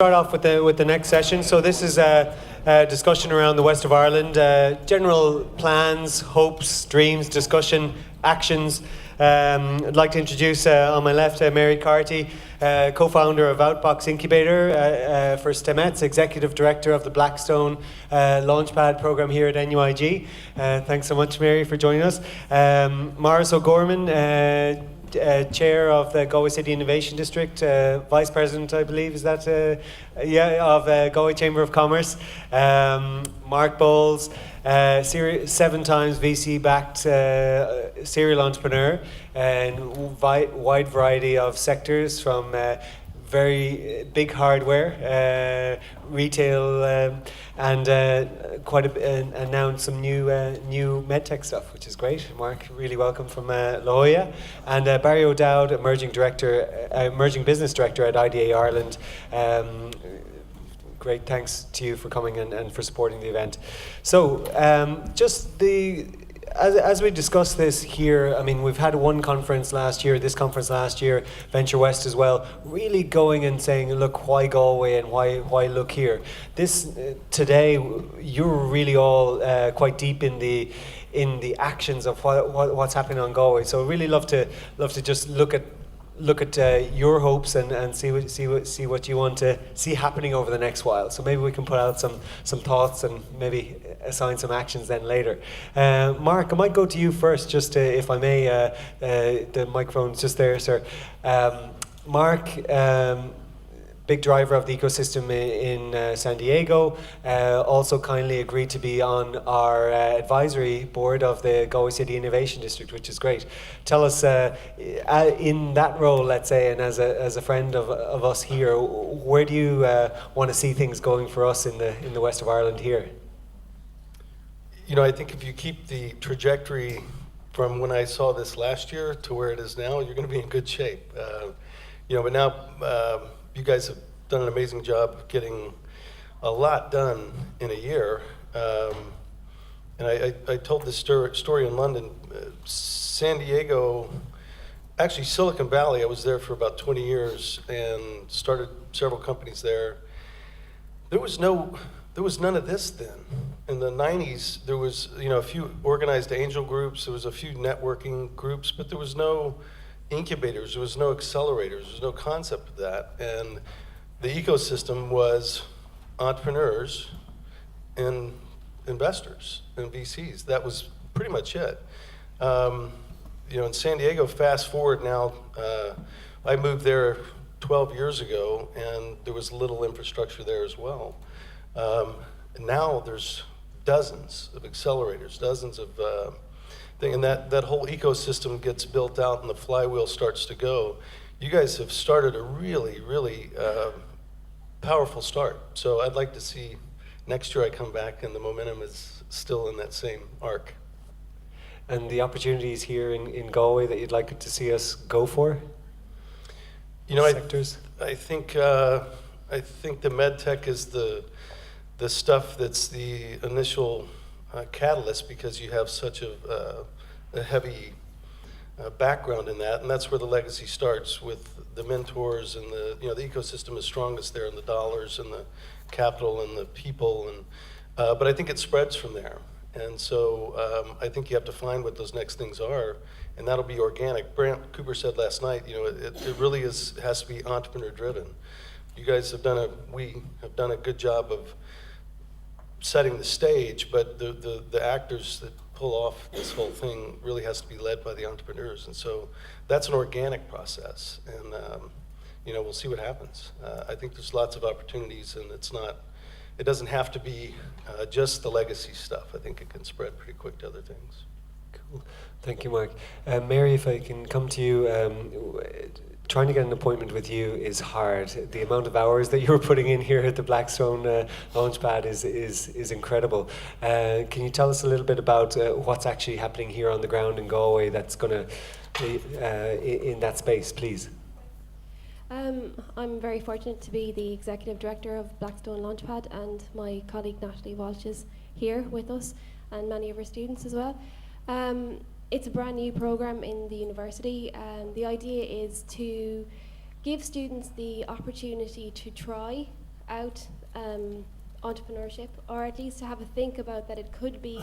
Start off with the next session. So this is a discussion around the west of Ireland, general plans, hopes, dreams, discussion, actions. I'd like to introduce on my left Mary Carty, co-founder of Outbox Incubator for STEMETS, executive director of the Blackstone Launchpad program here at NUIG. Thanks so much, Mary, for joining us. Maurice O'Gorman, chair of the Galway City Innovation District, vice president, I believe, is that? Of Galway Chamber of Commerce. Mark Bowles, 7 times VC-backed serial entrepreneur, and wide variety of sectors from very big hardware, retail, and now some new medtech stuff, which is great. Mark, really welcome from La Jolla, and Barry O'Dowd, emerging business director at IDA Ireland. Great, thanks to you for coming and for supporting the event. So, as we discuss this here, I mean, we've had this conference last year, Venture West as well, really going and saying, look, why Galway and why look here? This today, you're really all quite deep in the actions of what's happening on Galway. So really love to just look at your hopes and see what you want to see happening over the next while. So maybe we can put out some thoughts and maybe assign some actions then later. Mark, I might go to you first, just if I may. The microphone's just there, sir. Mark, big driver of the ecosystem in San Diego, also kindly agreed to be on our advisory board of the Galway City Innovation District, which is great. Tell us, in that role, let's say, and as a friend of us here, where do you want to see things going for us in the west of Ireland here? You know, I think if you keep the trajectory from when I saw this last year to where it is now, you're going to be in good shape. But now you guys have done an amazing job getting a lot done in a year. And I told this story in London. San Diego, actually Silicon Valley, I was there for about 20 years and started several companies there. There was none of this then. In the 90s, there was a few organized angel groups, there was a few networking groups, but there was no incubators, there was no accelerators, there was no concept of that. And the ecosystem was entrepreneurs and investors and VCs. That was pretty much it. In San Diego, fast forward now, I moved there 12 years ago, and there was little infrastructure there as well. And now there's dozens of accelerators, dozens of things, and that whole ecosystem gets built out and the flywheel starts to go. You guys have started a really, really powerful start. So I'd like to see next year I come back and the momentum is still in that same arc. And the opportunities here in Galway that you'd like to see us go for? Sectors? I think the medtech is the stuff that's the initial catalyst, because you have such a heavy background in that, and that's where the legacy starts with the mentors and the ecosystem is strongest there, and the dollars and the capital and the people, and but I think it spreads from there. And so I think you have to find what those next things are, and that'll be organic. Brant Cooper said last night, it really has to be entrepreneur driven. You guys we have done a good job of setting the stage, but the actors that pull off this whole thing really has to be led by the entrepreneurs. And so that's an organic process, and we'll see what happens. I think there's lots of opportunities, and it doesn't have to be just the legacy stuff. I think it can spread pretty quick to other things. Cool. Thank you, Mark. Mary, if I can come to you, trying to get an appointment with you is hard. The amount of hours that you're putting in here at the Blackstone Launchpad is incredible. Can you tell us a little bit about what's actually happening here on the ground in Galway that's going to in that space, please? I'm very fortunate to be the executive director of Blackstone Launchpad, and my colleague Natalie Walsh is here with us, and many of our students as well. It's a brand new program in the university, and the idea is to give students the opportunity to try out entrepreneurship, or at least to have a think about that it could be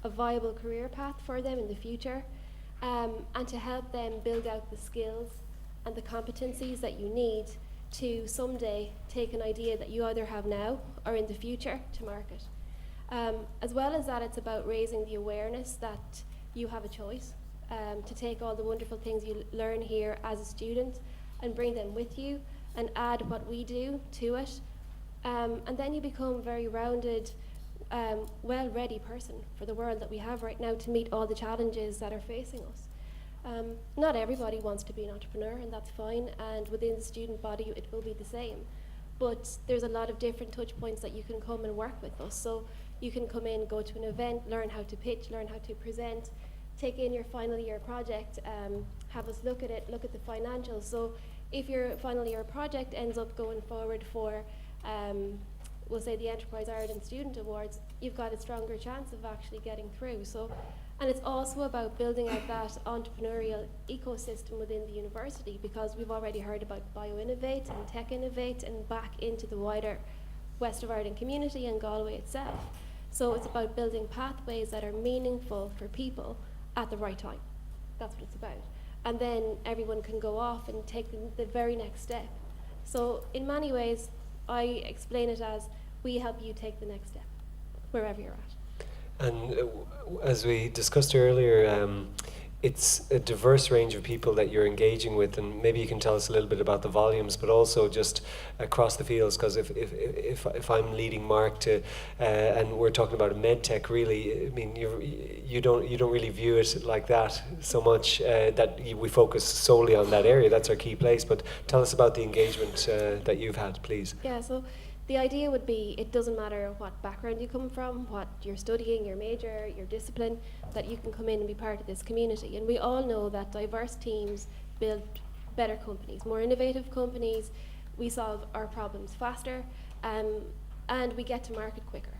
a viable career path for them in the future, and to help them build out the skills and the competencies that you need to someday take an idea that you either have now or in the future to market. As well as that, it's about raising the awareness that you have a choice to take all the wonderful things you learn here as a student and bring them with you and add what we do to it. And then you become a very rounded, well-ready person for the world that we have right now to meet all the challenges that are facing us. Not everybody wants to be an entrepreneur, and that's fine, and within the student body it will be the same. But there's a lot of different touch points that you can come and work with us. So you can come in, go to an event, learn how to pitch, learn how to present, take in your final year project, have us look at it, look at the financials. So if your final year project ends up going forward for, we'll say, the Enterprise Ireland Student Awards, you've got a stronger chance of actually getting through. So, and it's also about building out that entrepreneurial ecosystem within the university, because we've already heard about BioInnovate and Tech Innovate and back into the wider West of Ireland community and Galway itself. So it's about building pathways that are meaningful for people at the right time. That's what it's about. And then everyone can go off and take the very next step. So in many ways, I explain it as we help you take the next step, wherever you're at. And as we discussed earlier, it's a diverse range of people that you're engaging with, and maybe you can tell us a little bit about the volumes, but also just across the fields. Because if I'm leading Mark to, and we're talking about a med tech, really, I mean, you don't really view it like that so much. We focus solely on that area. That's our key place. But tell us about the engagement that you've had, please. Yeah. So the idea would be, it doesn't matter what background you come from, what you're studying, your major, your discipline, that you can come in and be part of this community. And we all know that diverse teams build better companies, more innovative companies. We solve our problems faster, and we get to market quicker.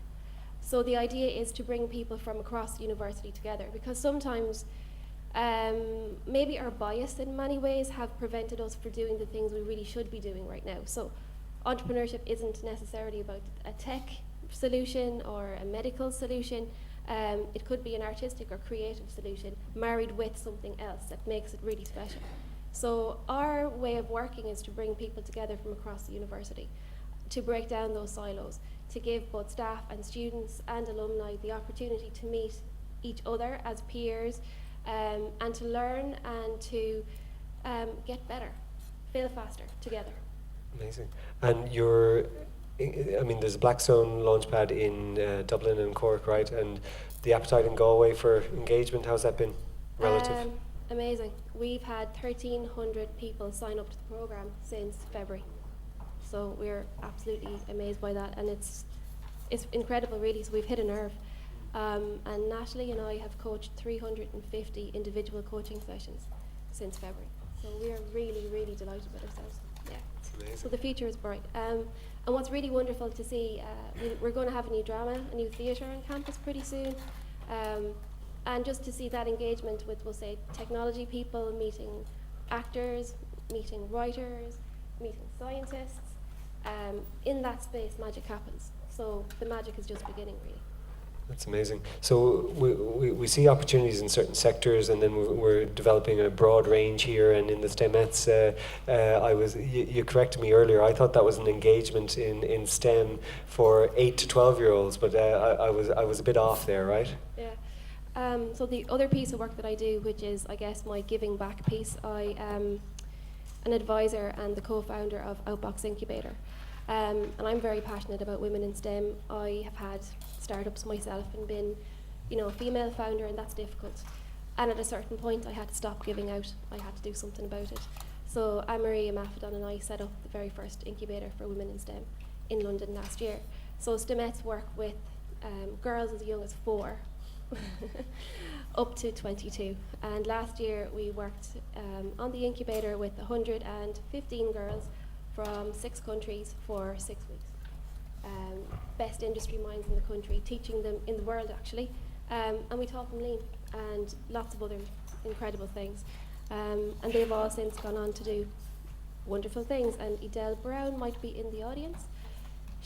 So the idea is to bring people from across the university together, because sometimes maybe our bias in many ways have prevented us from doing the things we really should be doing right now. So entrepreneurship isn't necessarily about a tech solution or a medical solution. It could be an artistic or creative solution married with something else that makes it really special. So our way of working is to bring people together from across the university, to break down those silos, to give both staff and students and alumni the opportunity to meet each other as peers, and to learn and to get better, fail faster together. Amazing. And there's a Blackstone Launchpad in Dublin and Cork, right? And the appetite in Galway for engagement, how's that been relative? Amazing. We've had 1,300 people sign up to the programme since February. So we're absolutely amazed by that, and it's incredible, really. So we've hit a nerve. And Natalie and I have coached 350 individual coaching sessions since February. So we are really, really delighted with ourselves. Yeah. Amazing. So the future is bright. And what's really wonderful to see, we're going to have a new drama, a new theatre on campus pretty soon. And just to see that engagement with, we'll say, technology people, meeting actors, meeting writers, meeting scientists. In that space, magic happens. So the magic is just beginning, really. That's amazing. So we see opportunities in certain sectors, and then we're developing a broad range here. And in the STEMettes, you corrected me earlier. I thought that was an engagement in STEM for 8 to 12-year-olds, but I was a bit off there, right? Yeah. So the other piece of work that I do, which is, I guess, my giving back piece, I am an advisor and the co-founder of Outbox Incubator. And I'm very passionate about women in STEM. I have had startups myself and been, a female founder, and that's difficult. And at a certain point, I had to stop giving out. I had to do something about it. So Anne-Marie Amafidon and I set up the very first incubator for women in STEM in London last year. So STEMettes work with girls as young as 4 up to 22. And last year, we worked on the incubator with 115 girls from 6 countries for 6 weeks. Best industry minds in the country, teaching them in the world, actually. And we taught them Lean and lots of other incredible things. And they've all since gone on to do wonderful things. And Edel Brown might be in the audience.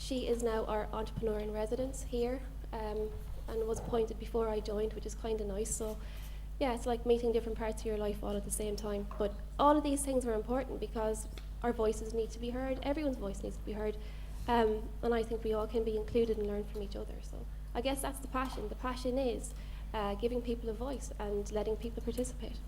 She is now our entrepreneur in residence here, and was appointed before I joined, which is kind of nice. So yeah, it's like meeting different parts of your life all at the same time. But all of these things are important because our voices need to be heard. Everyone's voice needs to be heard. And I think we all can be included and learn from each other. So I guess that's the passion. The passion is giving people a voice and letting people participate.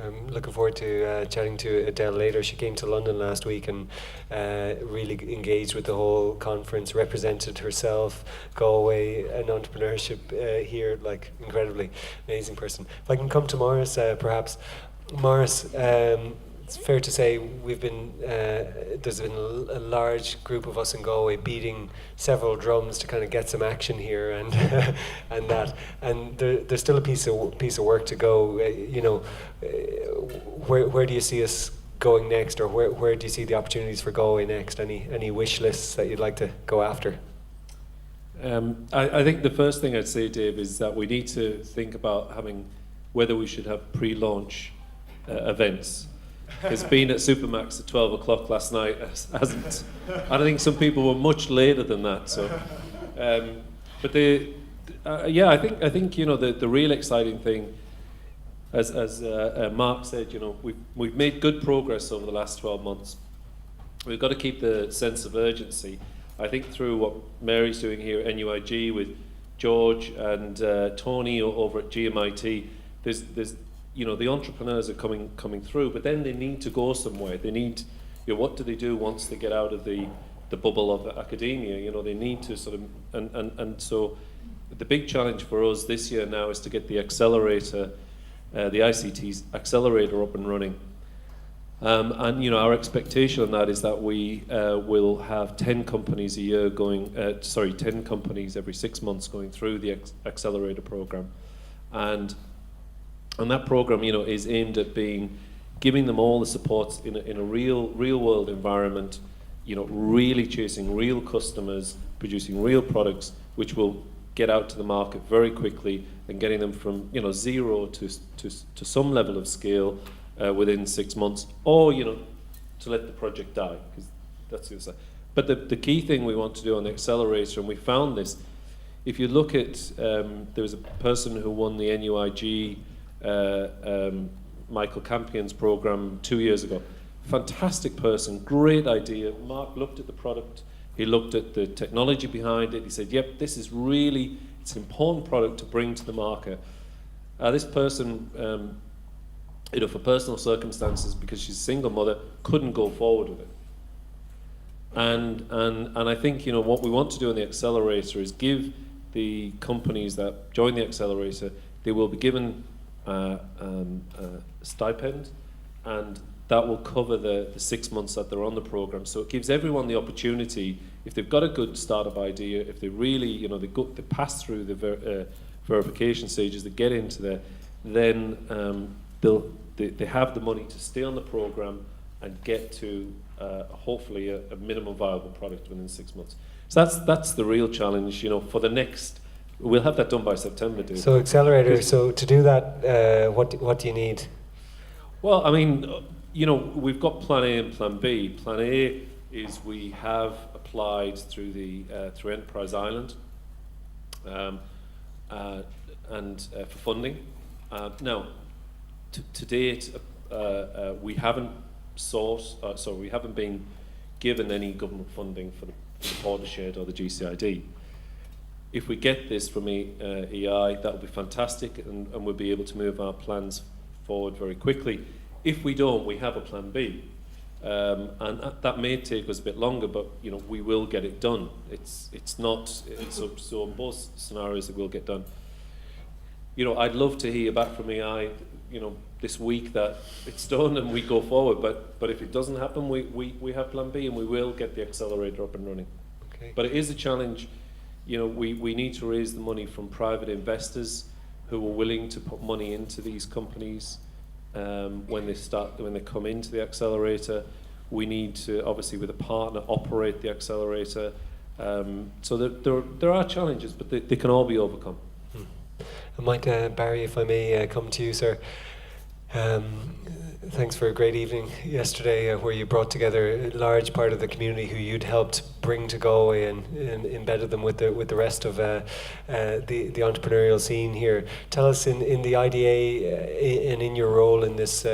I'm looking forward to chatting to Adele later. She came to London last week and really engaged with the whole conference, represented herself, Galway, and entrepreneurship here, like incredibly amazing person. If I can come to Morris, perhaps. Morris, it's fair to say we've been there's been a large group of us in Galway beating several drums to kind of get some action here, and and there's still a piece of work to go. Where do you see us going next, or where do you see the opportunities for Galway next? Any wish lists that you'd like to go after? I think the first thing I'd say, Dave, is that we need to think about whether we should have pre-launch events. It's been at Supermax at 12 o'clock last night, hasn't. I think some people were much later than that. So, but I think the real exciting thing, as Mark said, we've made good progress over the last 12 months. We've got to keep the sense of urgency. I think through what Mary's doing here at NUIG with George and Tony over at GMIT, there's the entrepreneurs are coming through, but then they need to go somewhere. They need, what do they do once they get out of the bubble of academia? They need to sort of, and so the big challenge for us this year now is to get the accelerator, the ICT's accelerator up and running. And our expectation on that is that we will have 10 companies a year 10 companies every 6 months going through the accelerator program. And that program, is aimed at giving them all the supports in a real world environment, really chasing real customers, producing real products, which will get out to the market very quickly and getting them from zero to some level of scale within 6 months, or to let the project die, because that's the other side. But the key thing we want to do on the accelerator, and we found this, if you look at there was a person who won the NUIG. Michael Campion's program 2 years ago. Fantastic person, great idea. Mark looked at the product, he looked at the technology behind it, he said, yep, it's an important product to bring to the market. This person, for personal circumstances, because she's a single mother, couldn't go forward with it. And I think, what we want to do on the accelerator is give the companies that join the accelerator, they will be given stipend, and that will cover the 6 months that they're on the program. So it gives everyone the opportunity, if they've got a good startup idea, if they really, they pass through the verification stages, they get into there, then they have the money to stay on the program and get to hopefully a minimum viable product within 6 months. So that's the real challenge, for the next. We'll have that done by September, Dave. So accelerator. So to do that, what do you need? Well, I mean, we've got Plan A and Plan B. Plan A is we have applied through through Enterprise Ireland, and for funding. Now, to date, we haven't we haven't been given any government funding for the watershed or the GCID. If we get this from EI, that will be fantastic, and we'll be able to move our plans forward very quickly. If we don't, we have a Plan B, and that may take us a bit longer, but we will get it done. It's not so in both scenarios it will get done. I'd love to hear back from EI, this week that it's done and we go forward. But if it doesn't happen, we have Plan B, and we will get the accelerator up and running. Okay. But it is a challenge. We need to raise the money from private investors who are willing to put money into these companies when they come into the accelerator. We need to, obviously, with a partner, operate the accelerator. So there are challenges, but they can all be overcome. I might, Barry, if I may come to you, sir. thanks for a great evening yesterday, where you brought together a large part of the community who you'd helped bring to Galway and embedded them with the rest of the entrepreneurial scene here. Tell us, in the IDA and in your role in this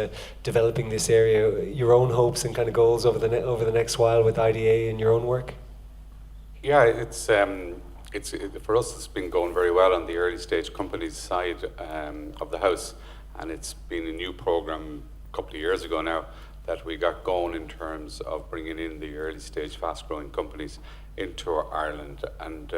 developing this area, your own hopes and kind of goals over the next while with IDA and your own work. Yeah, it's for us. It's been going very well on the early stage companies side of the house, and it's been a new program a couple of years ago now that we got going in terms of bringing in the early stage fast growing companies into Ireland. And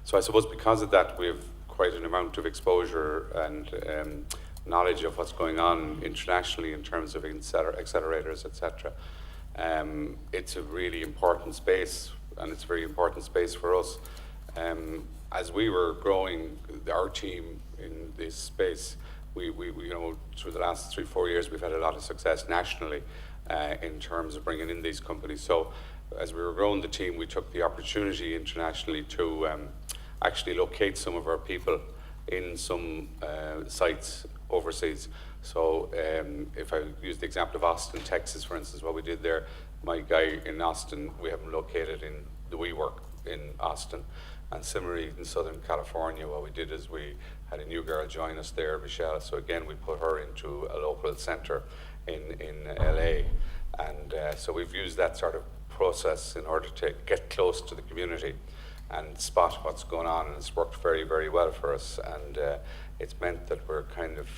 so I suppose because of that we have quite an amount of exposure and knowledge of what's going on internationally in terms of accelerators, etc. It's a really important space, and it's a very important space for us. As we were growing our team in this space, we through the last 3-4 years, we've had a lot of success nationally in terms of bringing in these companies. So as we were growing the team, we took the opportunity internationally to actually locate some of our people in some sites overseas. So if I use the example of Austin, Texas, for instance, what we did there, my guy in Austin, we have him located in the WeWork in Austin. And similarly in Southern California, what we did is we had a new girl join us there, Michelle. So again, we put her into a local center in LA. And so we've used that sort of process in order to get close to the community and spot what's going on. And it's worked very, very well for us. And it's meant that we're kind of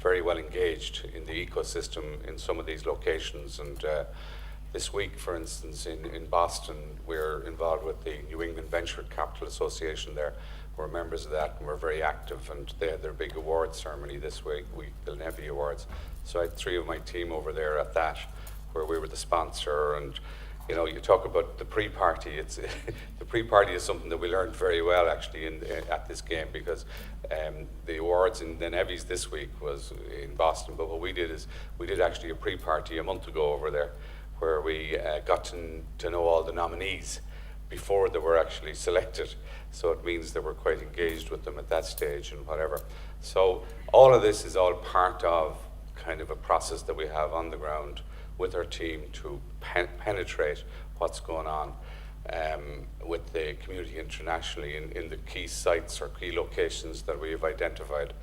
very well engaged in the ecosystem in some of these locations. And this week, for instance, in Boston, we're involved with the New England Venture Capital Association there. We're members of that, and we're very active, and they had their big awards ceremony this week, the Nevy Awards. So I had 3 of my team over there at that, where we were the sponsor. And you know, you talk about the pre-party. It's the pre-party is something that we learned very well actually at this game, because the awards in the Nevies this week was in Boston. But what we did is we did actually a pre-party a month ago over there, where we got to know all the nominees before they were actually selected. So it means that we're quite engaged with them at that stage and whatever. So all of this is all part of kind of a process that we have on the ground with our team to penetrate what's going on with the community internationally in the key sites or key locations that we have identified.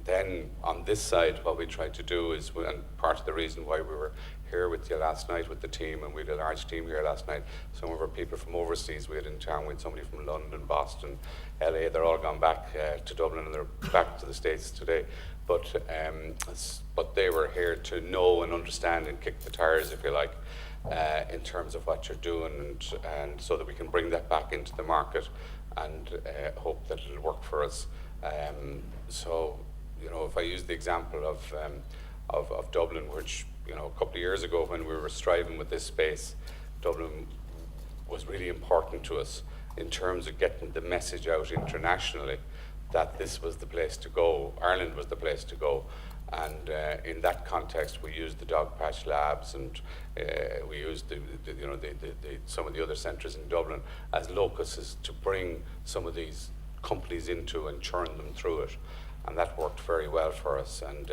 Then on this side, what we try to do is, and part of the reason why we were here with you last night with the team, and we had a large team here last night, some of our people from overseas, we had in town, we had somebody from London, Boston, LA, they're all gone back to Dublin, and they're back to the States today. But they were here to know and understand and kick the tires, if you like, in terms of what you're doing, and so that we can bring that back into the market and hope that it'll work for us. So, you know, if I use the example of Dublin, which, you know, a couple of years ago when we were striving with this space, Dublin was really important to us in terms of getting the message out internationally that this was the place to go, Ireland was the place to go. And in that context, we used the Dog Patch Labs, and we used some of the other centres in Dublin as locuses to bring some of these companies into and churn them through it. And that worked very well for us, and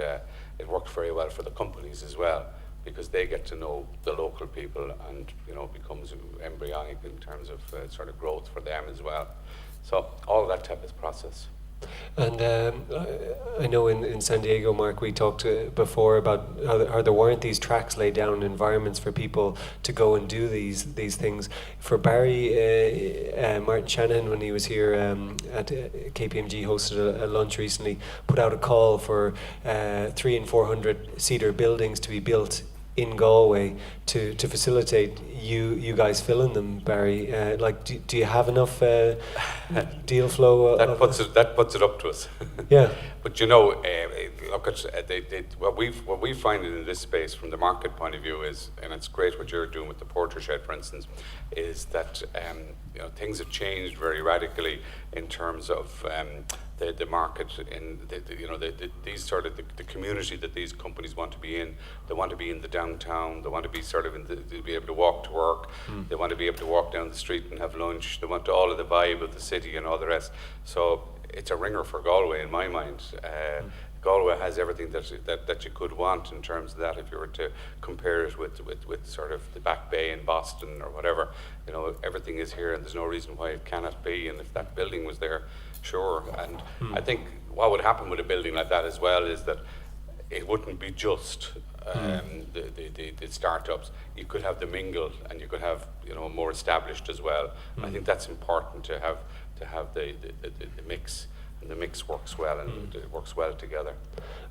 it worked very well for the companies as well, because they get to know the local people, and you know, becomes embryonic in terms of sort of growth for them as well. So all that type of process. And I know in San Diego, Mark, we talked before about how there weren't these tracks laid down, environments for people to go and do these things. For Barry, Martin Shanahan, when he was here at KPMG, hosted a lunch recently, put out a call for 300 and 400 seater buildings to be built in Galway to facilitate you guys filling them, Barry. Do you have enough deal flow? That puts it up to us. Yeah. But you know, look at what we find in this space from the market point of view is, and it's great what you're doing with the Porter Shed, for instance, is that you know, things have changed very radically in terms of the market in these sort of the community that these companies want to be in. They want to be in the downtown. They want to be sort of to be able to walk to work. They want to be able to walk down the street and have lunch. They want all of the vibe of the city and all the rest. So it's a ringer for Galway in my mind, Galway has everything that you could want in terms of that. If you were to compare it with sort of the Back Bay in Boston or whatever, you know, everything is here, and there's no reason why it cannot be. And if that building was there, sure. And I think what would happen with a building like that as well is that it wouldn't be just the startups. You could have the mingle, and you could have, you know, more established as well. I think that's important to have the mix. And the mix works well, and it works well together.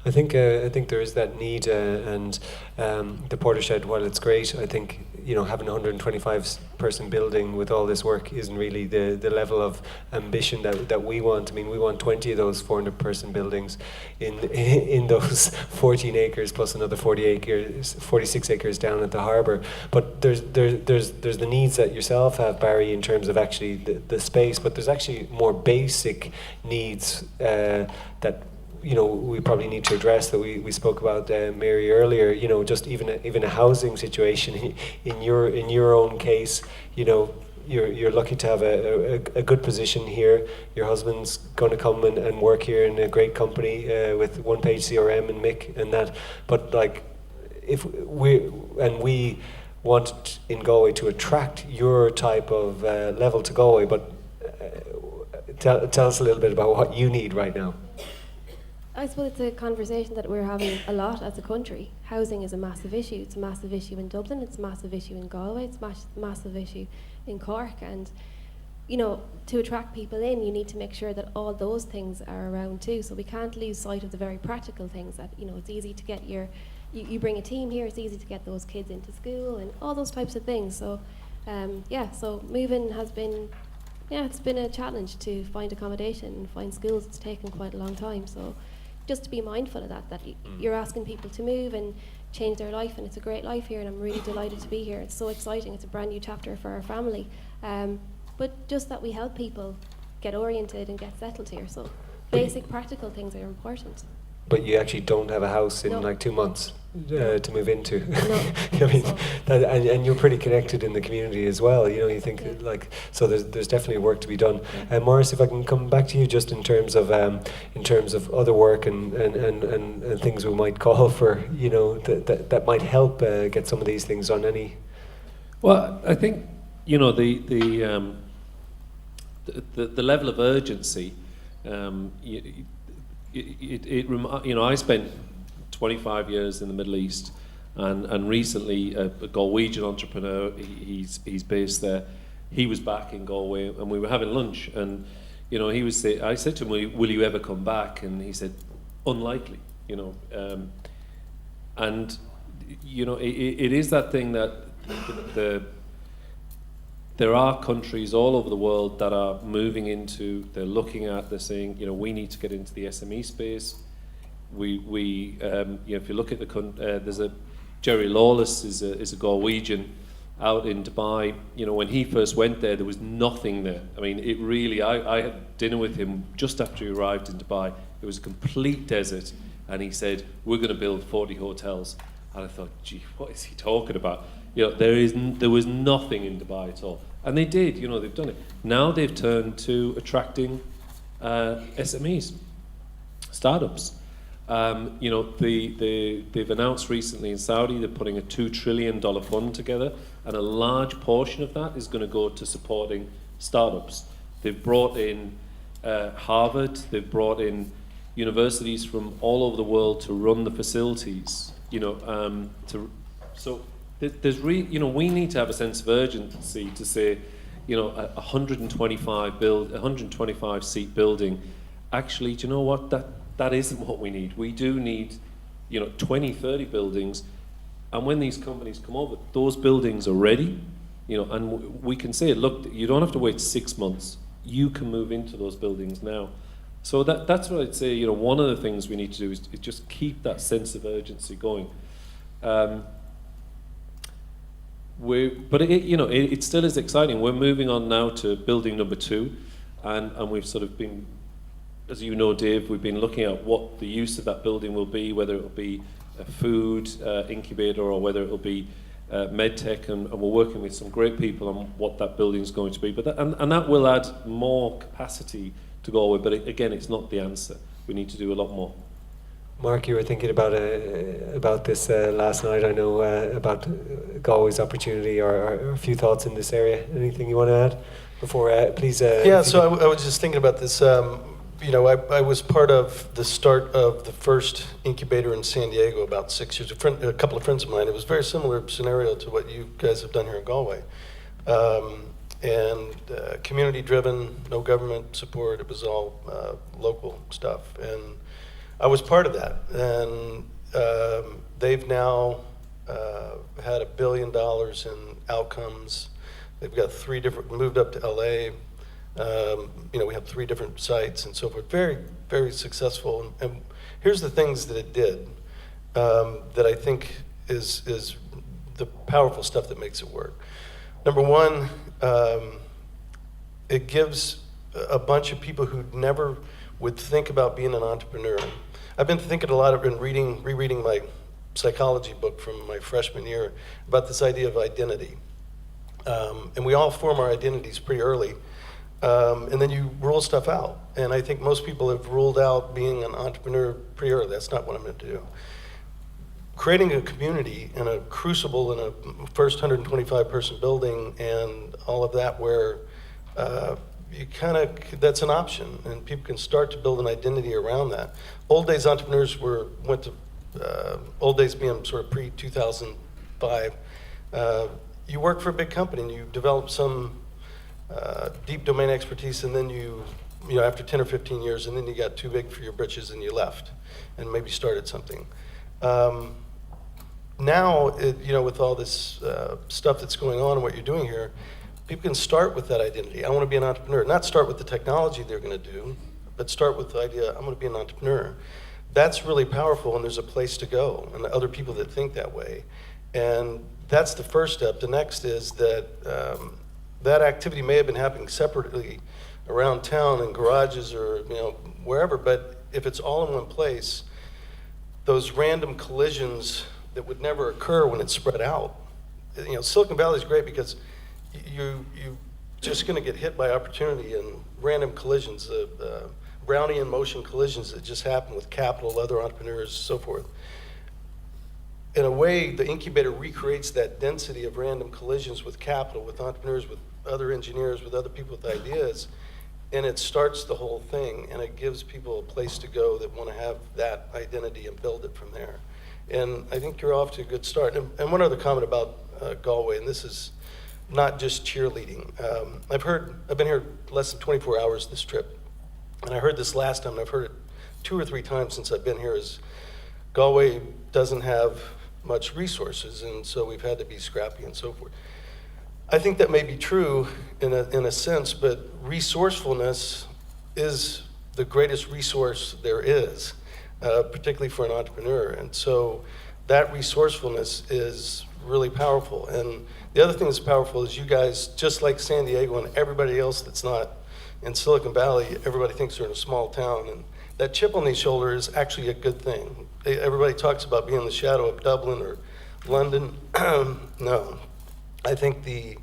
I think there is that need, and the Portershed, while it's great, I think, you know, having a 125-person building with all this work isn't really the level of ambition that we want. I mean, we want 20 of those 400-person buildings in those 14 acres plus another 46 acres down at the harbour. But there's the needs that yourself have, Barry, in terms of actually the space. But there's actually more basic needs that, you know, we probably need to address, that we spoke about, Mary, earlier. You know, just even a housing situation. In your own case, you know, you're lucky to have a good position here. Your husband's going to come and work here in a great company with One Page CRM and Mick and that. But like, if we want in Galway to attract your type of level to Galway, but tell us a little bit about what you need right now. I suppose it's a conversation that we're having a lot as a country. Housing is a massive issue. It's a massive issue in Dublin. It's a massive issue in Galway. It's a massive issue in Cork. And, you know, to attract people in, you need to make sure that all those things are around too. So we can't lose sight of the very practical things that, you know, it's easy to get you bring a team here, it's easy to get those kids into school and all those types of things. So, so moving has been, it's been a challenge to find accommodation and find schools. It's taken quite a long time. So just to be mindful of that you're asking people to move and change their life, and it's a great life here, and I'm really delighted to be here. It's so exciting. It's a brand new chapter for our family. But just that we help people get oriented and get settled here. So basic practical things are important. But you actually don't have a house in like 2 months to move into. No. I mean, and you're pretty connected in the community as well. You know, you think like, so there's definitely work to be done. And Maurice, if I can come back to you just in terms of other work and things we might call for, you know, that might help get some of these things on any. Well, I think, you know, the level of urgency. You know, I spent 25 years in the Middle East, and recently a Galwegian entrepreneur, he's based there. He was back in Galway, and we were having lunch, and you know, I said to him, "Will you ever come back?" And he said, "Unlikely." You know, and you know, it is that thing that there are countries all over the world that are moving into, they're looking at, they're saying, you know, we need to get into the SME space. You know, if you look at there's Jerry Lawless is a Galwegian out in Dubai. You know, when he first went there was nothing there. I mean, it really, I had dinner with him just after he arrived in Dubai. It was a complete desert, and he said, we're going to build 40 hotels. And I thought, gee, what is he talking about? You know, there was nothing in Dubai at all. And they did, you know, they've done it. Now they've turned to attracting SMEs, startups. You know, they've announced recently in Saudi they're putting a $2 trillion fund together, and a large portion of that is going to go to supporting startups. They've brought in Harvard, they've brought in universities from all over the world to run the facilities, you know, you know, we need to have a sense of urgency to say, you know, a 125 seat building, actually, do you know what, that isn't what we need. We do need, you know, 20, 30 buildings, and when these companies come over, those buildings are ready, you know, and we can say, look, you don't have to wait 6 months. You can move into those buildings now. So that's what I'd say, you know, one of the things we need to do is just keep that sense of urgency going. But it still is exciting. We're moving on now to building number 2, and we've sort of been, as you know, Dave, we've been looking at what the use of that building will be, whether it will be a food incubator or whether it will be medtech, and we're working with some great people on what that building is going to be. But that will add more capacity to Galway. But again, it's not the answer. We need to do a lot more. Mark, you were thinking about this last night. I know about Galway's opportunity, or a few thoughts in this area. Anything you want to add before? Please. Yeah. So I was just thinking about this. I was part of the start of the first incubator in San Diego about 6 years. A couple of friends of mine. It was a very similar scenario to what you guys have done here in Galway, and community-driven, no government support. It was all local stuff, and I was part of that. And they've now had $1 billion in outcomes. They've got moved up to LA. We have 3 different sites and so forth. Very, very successful. And here's the things that it did that I think is the powerful stuff that makes it work. Number one, it gives a bunch of people who never would think about being an entrepreneur. I've been thinking a lot, rereading my psychology book from my freshman year about this idea of identity. And we all form our identities pretty early. And then you rule stuff out. And I think most people have ruled out being an entrepreneur pretty early. That's not what I'm meant to do. Creating a community in a crucible in a first 125 person building and all of that, where that's an option, and people can start to build an identity around that. Old days entrepreneurs went to old days being sort of pre-2005. You work for a big company and you develop some deep domain expertise, and then you after 10 or 15 years, and then you got too big for your britches and you left and maybe started something. Now, with all this stuff that's going on and what you're doing here, people can start with that identity. I want to be an entrepreneur. Not start with the technology they're going to do, but start with the idea, I'm going to be an entrepreneur. That's really powerful, and there's a place to go, and other people that think that way. And that's the first step. The next is that that activity may have been happening separately around town in garages or wherever, but if it's all in one place, those random collisions that would never occur when it's spread out. Silicon Valley is great because you just going to get hit by opportunity and random collisions, Brownian motion collisions that just happen with capital, other entrepreneurs, so forth. In a way, the incubator recreates that density of random collisions with capital, with entrepreneurs, with other engineers, with other people with ideas, and it starts the whole thing, and it gives people a place to go that want to have that identity and build it from there. And I think you're off to a good start. And one other comment about Galway, and this is not just cheerleading. I've been here less than 24 hours this trip, and I heard this last time, and I've heard it 2 or 3 times since I've been here, is Galway doesn't have much resources, and so we've had to be scrappy and so forth. I think that may be true in a sense, but resourcefulness is the greatest resource there is, particularly for an entrepreneur. And so that resourcefulness is really powerful. And the other thing that's powerful is you guys, just like San Diego and everybody else that's not in Silicon Valley, everybody thinks they're in a small town. And that chip on the shoulder is actually a good thing. Everybody talks about being in the shadow of Dublin or London. No. I think you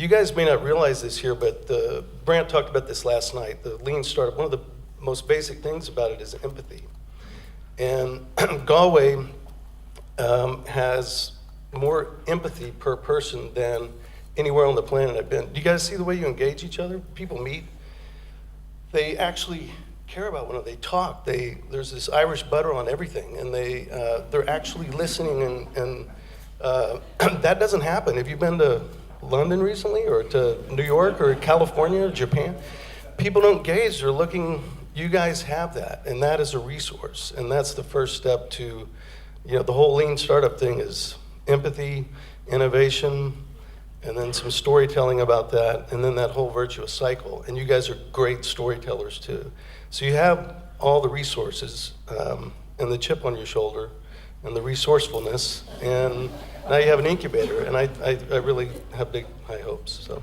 guys may not realize this here, but Brant talked about this last night, the lean startup. One of the most basic things about it is empathy. And Galway has more empathy per person than anywhere on the planet I've been. Do you guys see the way you engage each other? People meet. They actually care about one another. They talk. There's this Irish butter on everything, and they're actually listening, and that doesn't happen. Have you been to London recently, or to New York, or California, or Japan? People don't gaze. They're looking. You guys have that, and that is a resource, and that's the first step to, the whole lean startup thing is empathy, innovation, and then some storytelling about that, and then that whole virtuous cycle. And you guys are great storytellers too. So you have all the resources, and the chip on your shoulder, and the resourcefulness, and now you have an incubator, and I really have big, high hopes. So.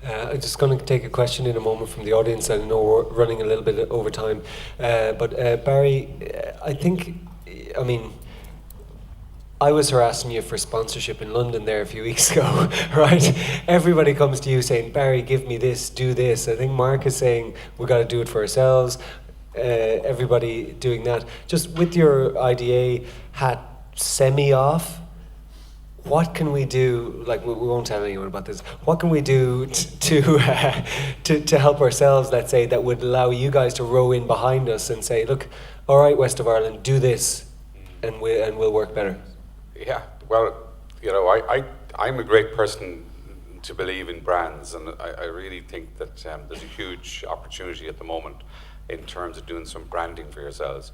I'm just going to take a question in a moment from the audience. I know we're running a little bit over time. But Barry, I was harassing you for sponsorship in London there a few weeks ago, right? Everybody comes to you saying, Barry, give me this, do this. I think Mark is saying, we've got to do it for ourselves. everybody doing that. Just with your IDA hat semi-off, what can we do? Like, we won't tell anyone about this. What can we do to help ourselves, let's say, that would allow you guys to row in behind us and say, look, all right, West of Ireland, do this, and we'll work better? Yeah, well, I'm a great person to believe in brands, and I really think that there's a huge opportunity at the moment in terms of doing some branding for yourselves.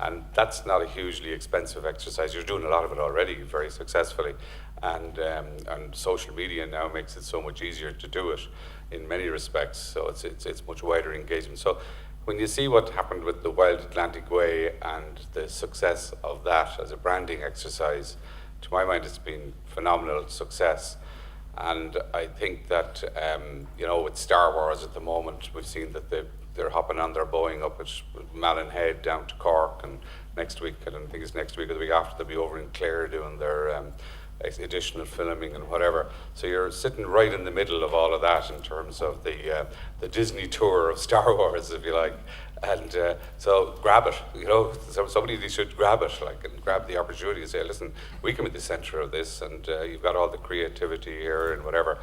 And that's not a hugely expensive exercise. You're doing a lot of it already very successfully. And social media now makes it so much easier to do it in many respects. So it's much wider engagement. So when you see what happened with the Wild Atlantic Way and the success of that as a branding exercise, to my mind, it's been phenomenal success. And I think that, with Star Wars at the moment, we've seen that they're hopping on their Boeing up at Malin Head down to Cork, and next week, I don't think it's next week or the week after, they'll be over in Clare doing their additional filming and whatever. So you're sitting right in the middle of all of that in terms of the Disney tour of Star Wars, if you like. And so grab it, somebody should grab it, and grab the opportunity and say, listen, we can be the center of this, and you've got all the creativity here and whatever.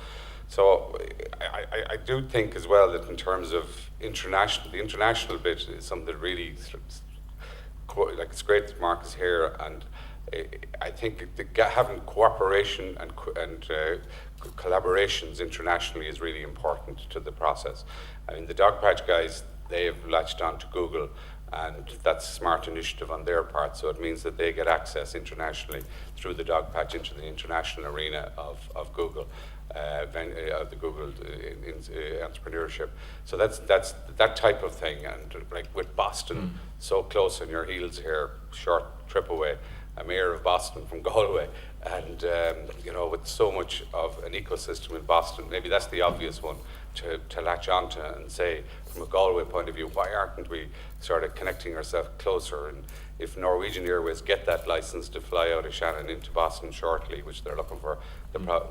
So I do think as well that in terms of the international bit is something that really, it's great that Mark is here, and I think having cooperation and collaborations internationally is really important to the process. I mean, the Dogpatch guys, they've latched on to Google, and that's a smart initiative on their part, so it means that they get access internationally through the Dogpatch into the international arena of Google. Of the Google entrepreneurship. So that's that type of thing, and like with Boston, so close on your heels here, short trip away, a mayor of Boston from Galway, and with so much of an ecosystem in Boston, maybe that's the obvious one to latch onto and say, from a Galway point of view, why aren't we sort of connecting ourselves closer? And if Norwegian Airways get that license to fly out of Shannon into Boston shortly, which they're looking for,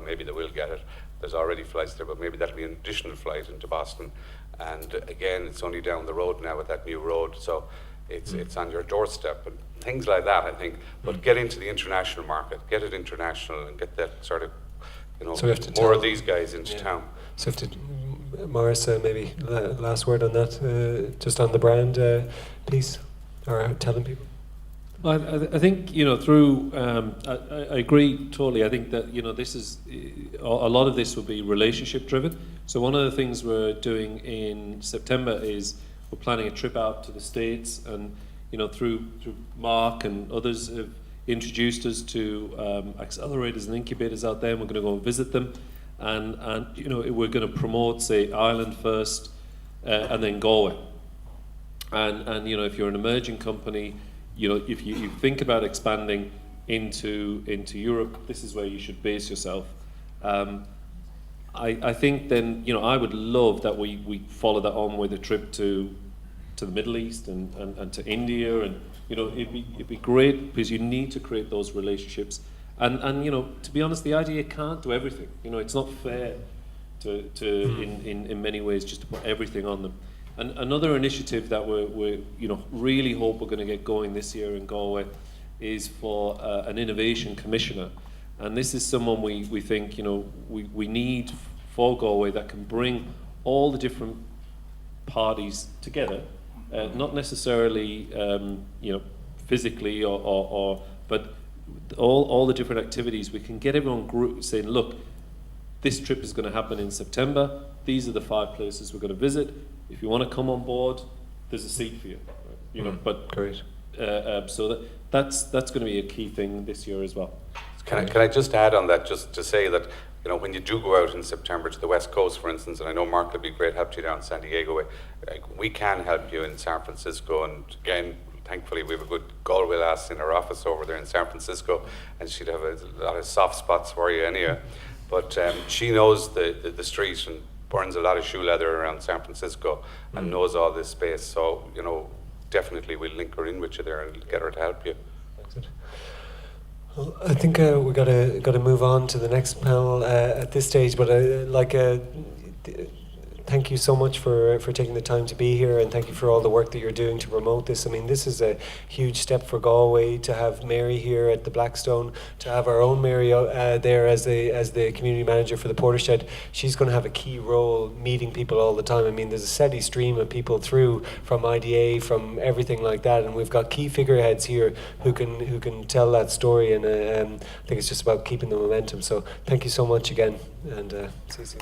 maybe they will get it. There's already flights there, but maybe that'll be an additional flight into Boston. And again, it's only down the road now with that new road, so it's on your doorstep and things like that, I think. But get into the international market, get it international, and get that sort of, so more of these guys into town. So Morris, maybe last word on that, just on the brand piece, or telling people. Well, I think through. I agree totally. I think that this is a lot of this will be relationship driven. So one of the things we're doing in September is we're planning a trip out to the States, and through Mark and others have introduced us to accelerators and incubators out there, and we're going to go and visit them, and we're going to promote, say, Ireland first, and then Galway, and if you're an emerging company. If you think about expanding into Europe, this is where you should base yourself. I think then, I would love that we follow that on with a trip to the Middle East and to India, and it'd be great, because you need to create those relationships. And to be honest, the idea can't do everything. It's not fair to in many ways just to put everything on them. And another initiative that we really hope we're going to get going this year in Galway is for an innovation commissioner, and this is someone we think we need for Galway that can bring all the different parties together, not necessarily physically or but all the different activities. We can get everyone saying, look, this trip is going to happen in September. These are the 5 places we're going to visit. If you want to come on board, there's a seat for you. But great. So that's going to be a key thing this year as well. Can I just add on that, just to say that when you do go out in September to the West Coast, for instance, and I know Mark will be great help to you down in San Diego way, we can help you in San Francisco. And again, thankfully, we have a good Galway lass in our office over there in San Francisco, and she'd have a lot of soft spots for you anyway. But she knows the street and burns a lot of shoe leather around San Francisco and knows all this space. So, definitely we'll link her in with you there and get her to help you. Excellent. Well, I think we got to move on to the next panel at this stage. But thank you so much for taking the time to be here, and thank you for all the work that you're doing to promote this. I mean, this is a huge step for Galway to have Mary here at the Blackstone, to have our own Mary there as the community manager for the Portershed. She's going to have a key role meeting people all the time. I mean, there's a steady stream of people through from IDA, from everything like that, and we've got key figureheads here who can tell that story, and I think it's just about keeping the momentum. So thank you so much again, and see you soon.